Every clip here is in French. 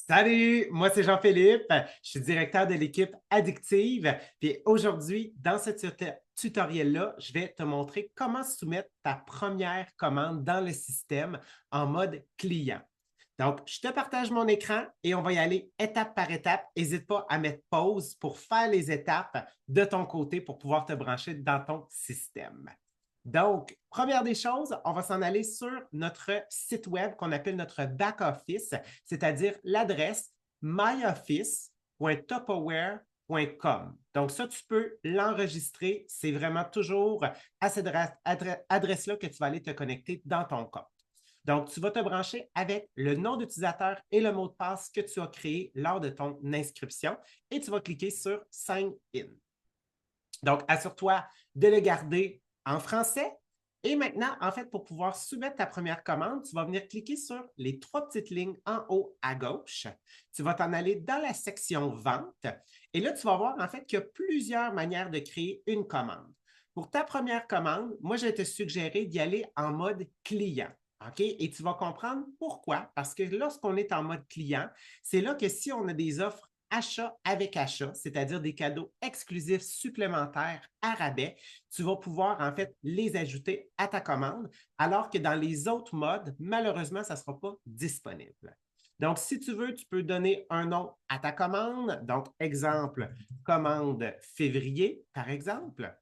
Salut, moi c'est Jean-Philippe, je suis directeur de l'équipe Addictive. Puis aujourd'hui, dans ce tutoriel-là, je vais te montrer comment soumettre ta première commande dans le système en mode client. Donc, je te partage mon écran et on va y aller étape par étape. N'hésite pas à mettre pause pour faire les étapes de ton côté pour pouvoir te brancher dans ton système. Donc, première des choses, on va s'en aller sur notre site web qu'on appelle notre back-office, c'est-à-dire l'adresse myoffice.tupperware.com. Donc, ça, tu peux l'enregistrer. C'est vraiment toujours à cette adresse-là que tu vas aller te connecter dans ton compte. Donc, tu vas te brancher avec le nom d'utilisateur et le mot de passe que tu as créé lors de ton inscription et tu vas cliquer sur Sign In. Donc, assure-toi de le garder en français. Et maintenant, en fait, pour pouvoir soumettre ta première commande, tu vas venir cliquer sur les trois petites lignes en haut à gauche. Tu vas t'en aller dans la section Vente. Et là, tu vas voir en fait qu'il y a plusieurs manières de créer une commande. Pour ta première commande, moi, je vais te suggérer d'y aller en mode client. OK? Et tu vas comprendre pourquoi. Parce que lorsqu'on est en mode client, c'est là que si on a des offres achat avec achat, c'est-à-dire des cadeaux exclusifs supplémentaires à rabais, tu vas pouvoir en fait les ajouter à ta commande, alors que dans les autres modes, malheureusement, ça ne sera pas disponible. Donc, si tu veux, tu peux donner un nom à ta commande. Donc, exemple, commande février, par exemple.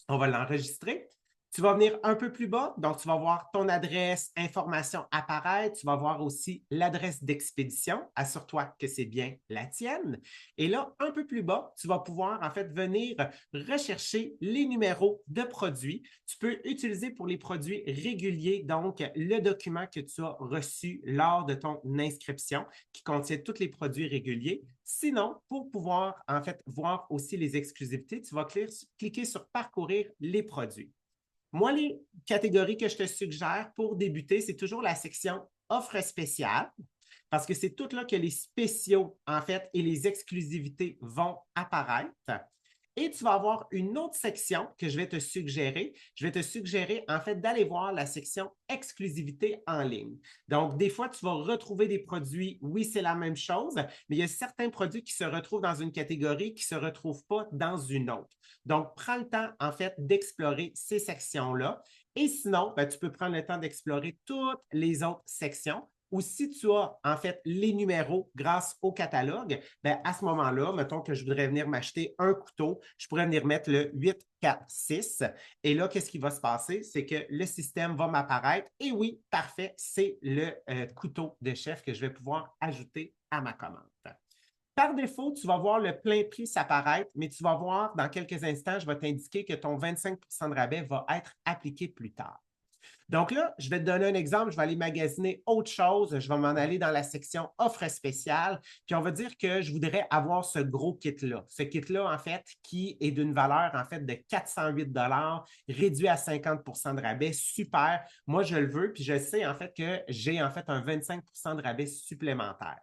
On va l'enregistrer. Tu vas venir un peu plus bas, donc tu vas voir ton adresse, information apparaître. Tu vas voir aussi l'adresse d'expédition. Assure-toi que c'est bien la tienne. Et là, un peu plus bas, tu vas pouvoir en fait venir rechercher les numéros de produits. Tu peux utiliser pour les produits réguliers, donc le document que tu as reçu lors de ton inscription qui contient tous les produits réguliers. Sinon, pour pouvoir en fait voir aussi les exclusivités, tu vas cliquer sur Parcourir les produits. Moi, les catégories que je te suggère pour débuter, c'est toujours la section Offres spéciales, parce que c'est tout là que les spéciaux, en fait, et les exclusivités vont apparaître. Et tu vas avoir une autre section que je vais te suggérer. Je vais te suggérer, en fait, d'aller voir la section exclusivité en ligne. Donc, des fois, tu vas retrouver des produits, oui, c'est la même chose, mais il y a certains produits qui se retrouvent dans une catégorie qui ne se retrouvent pas dans une autre. Donc, prends le temps, en fait, d'explorer ces sections-là. Et sinon, ben, tu peux prendre le temps d'explorer toutes les autres sections. Ou si tu as en fait les numéros grâce au catalogue, ben, à ce moment-là, mettons que je voudrais venir m'acheter un couteau, je pourrais venir mettre le 846. Et là, qu'est-ce qui va se passer? C'est que le système va m'apparaître. Et oui, parfait, c'est le couteau de chef que je vais pouvoir ajouter à ma commande. Par défaut, tu vas voir le plein prix s'apparaître, mais tu vas voir dans quelques instants, je vais t'indiquer que ton 25 de rabais va être appliqué plus tard. Donc là, je vais te donner un exemple. Je vais aller magasiner autre chose. Je vais m'en aller dans la section offres spéciales. Puis on va dire que je voudrais avoir ce gros kit-là. Ce kit-là, en fait, qui est d'une valeur, en fait, de 408 réduit à 50 de rabais. Super. Moi, je le veux. Puis je sais, en fait, que j'ai, en fait, un 25 de rabais supplémentaire.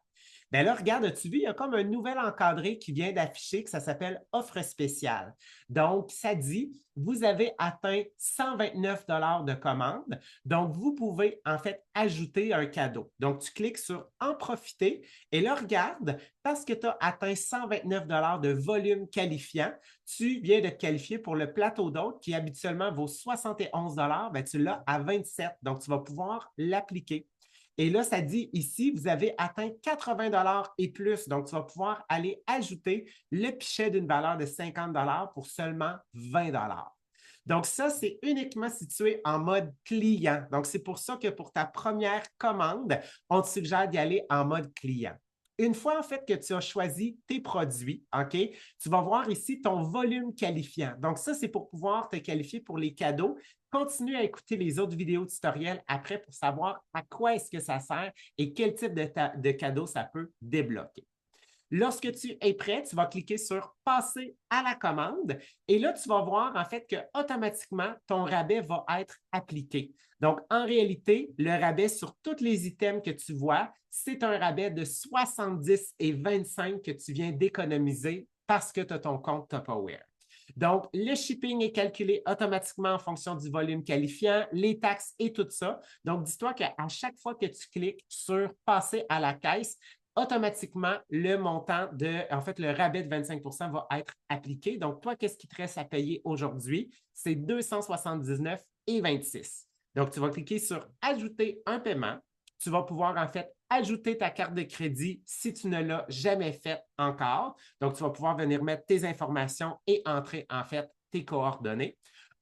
Bien là, regarde, as-tu vu, il y a comme un nouvel encadré qui vient d'afficher que ça s'appelle offre spéciale. Donc, ça dit, vous avez atteint 129 de commande. Donc, vous pouvez en fait ajouter un cadeau. Donc, tu cliques sur En profiter et là, regarde, parce que tu as atteint 129 de volume qualifiant, tu viens de te qualifier pour le plateau d'hôtes qui habituellement vaut 71 bien, tu l'as à 27. Donc, tu vas pouvoir l'appliquer. Et là, ça dit ici, vous avez atteint 80 et plus. Donc, tu vas pouvoir aller ajouter le pichet d'une valeur de 50 pour seulement 20 Donc, ça, c'est uniquement situé en mode client. Donc, c'est pour ça que pour ta première commande, on te suggère d'y aller en mode client. Une fois en fait que tu as choisi tes produits, OK, tu vas voir ici ton volume qualifiant. Donc, ça, c'est pour pouvoir te qualifier pour les cadeaux. Continue à écouter les autres vidéos tutoriels après pour savoir à quoi est-ce que ça sert et quel type de cadeau ça peut débloquer. Lorsque tu es prêt, tu vas cliquer sur Passer à la commande et là, tu vas voir en fait que automatiquement, ton rabais va être appliqué. Donc, en réalité, le rabais sur tous les items que tu vois, c'est un rabais de 70 et 25 que tu viens d'économiser parce que tu as ton compte Tupperware. Donc, le shipping est calculé automatiquement en fonction du volume qualifiant, les taxes et tout ça. Donc, dis-toi qu'à chaque fois que tu cliques sur Passer à la caisse, automatiquement, le montant en fait, le rabais de 25 va être appliqué. Donc, toi, qu'est-ce qui te reste à payer aujourd'hui? C'est 279,26. Donc, tu vas cliquer sur Ajouter un paiement. Tu vas pouvoir, en fait, ajouter ta carte de crédit si tu ne l'as jamais faite encore. Donc, tu vas pouvoir venir mettre tes informations et entrer, en fait, tes coordonnées.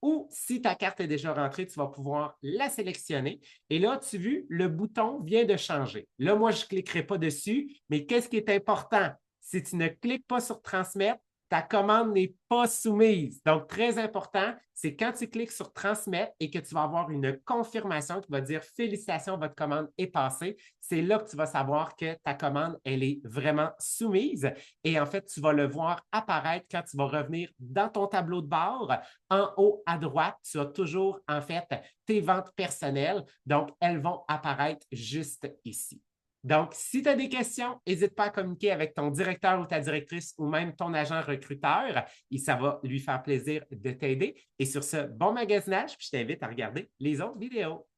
Ou si ta carte est déjà rentrée, tu vas pouvoir la sélectionner. Et là, tu as vu, le bouton vient de changer. Là, moi, je ne cliquerai pas dessus, mais qu'est-ce qui est important? Si tu ne cliques pas sur Transmettre, ta commande n'est pas soumise. Donc, très important, c'est quand tu cliques sur Transmettre et que tu vas avoir une confirmation qui va dire Félicitations, votre commande est passée. C'est là que tu vas savoir que ta commande, elle est vraiment soumise. Et en fait, tu vas le voir apparaître quand tu vas revenir dans ton tableau de bord. En haut à droite, tu as toujours, en fait, tes ventes personnelles. Donc, elles vont apparaître juste ici. Donc, si tu as des questions, n'hésite pas à communiquer avec ton directeur ou ta directrice ou même ton agent recruteur et ça va lui faire plaisir de t'aider. Et sur ce, bon magasinage, puis je t'invite à regarder les autres vidéos.